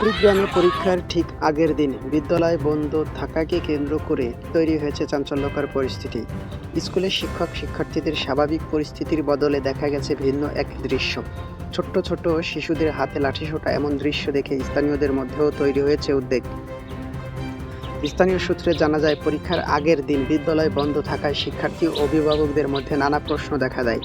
কুড়িগ্রামে পরীক্ষার ঠিক আগের দিন বিদ্যালয় বন্ধ থাকাকে কেন্দ্র করে তৈরি হয়েছে চাঞ্চল্যকর পরিস্থিতি। স্কুলের শিক্ষক শিক্ষার্থীদের স্বাভাবিক পরিস্থিতির বদলে দেখা গেছে ভিন্ন এক দৃশ্য। ছোট্ট ছোট্ট শিশুদের হাতে লাঠিসোঁটা, এমন দৃশ্য দেখে স্থানীয়দের মধ্যেও তৈরি হয়েছে উদ্বেগ। স্থানীয় সূত্রে জানা যায়, পরীক্ষার আগের দিন বিদ্যালয় বন্ধ থাকায় শিক্ষার্থী ও অভিভাবকদের মধ্যে নানা প্রশ্ন দেখা দেয়।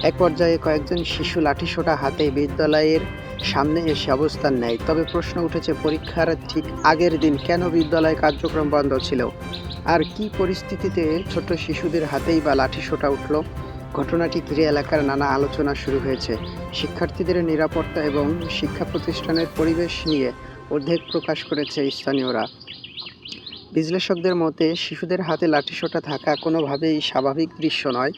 এক পর্যায়ে কয়েকজন শিশু লাঠিসোঁটা হাতে বিদ্যালয়ের সামনে এসে অবস্থান নেয়। তবে প্রশ্ন উঠেছে, পরীক্ষার ঠিক আগের দিন কেন বিদ্যালয় কার্যক্রম বন্ধ ছিল, আর কি পরিস্থিতিতে ছোট শিশুদের হাতেই বা লাঠিসোঁটা উঠল। ঘটনাটি ঘিরে এলাকার নানা আলোচনা শুরু হয়েছে। শিক্ষার্থীদের নিরাপত্তা এবং শিক্ষা প্রতিষ্ঠানের পরিবেশ নিয়ে উদ্বেগ প্রকাশ করেছে স্থানীয়রা। বিশ্লেষকদের মতে, শিশুদের হাতে লাঠিসোঁটা থাকা কোনোভাবেই স্বাভাবিক দৃশ্য নয়।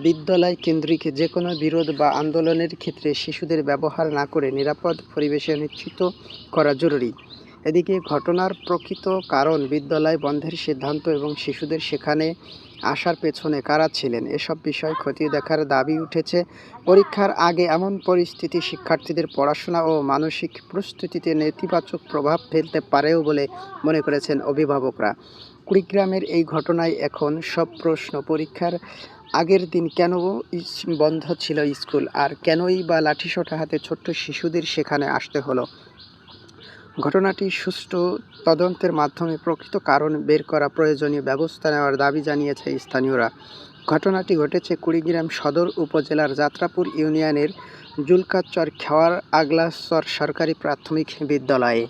বিদ্যালয় কেন্দ্রিক যে কোনো বিরোধ বা আন্দোলনের ক্ষেত্রে শিশুদের ব্যবহার না করে নিরাপদ পরিবেশে নিশ্চিত করা জরুরি। এদিকে ঘটনার প্রকৃত কারণ, বিদ্যালয় বন্ধের সিদ্ধান্ত এবং শিশুদের সেখানে আসার পেছনে কারা ছিলেন, এসব বিষয় খতিয়ে দেখার দাবি উঠেছে। পরীক্ষার আগে এমন পরিস্থিতি শিক্ষার্থীদের পড়াশোনা ও মানসিক প্রস্তুতিতে নেতিবাচক প্রভাব ফেলতে পারেও বলে মনে করেছেন অভিভাবকরা। কুড়িগ্রামের এই ঘটনায় এখন সব প্রশ্ন, পরীক্ষার আগের দিন কেন বন্ধ ছিল স্কুল, আর কেনই বা লাঠিসোঁটা হাতে ছোট্ট শিশুদের সেখানে আসতে হলো। ঘটনাটি সুষ্ঠু তদন্তের মাধ্যমে প্রকৃত কারণ বের করা, প্রয়োজনীয় ব্যবস্থা নেওয়ার দাবি জানিয়েছে স্থানীয়রা। ঘটনাটি ঘটেছে কুড়িগ্রাম সদর উপজেলার যাত্রাপুর ইউনিয়নের জুলকাচর খেওয়ার আগলাচর সরকারি প্রাথমিক বিদ্যালয়ে।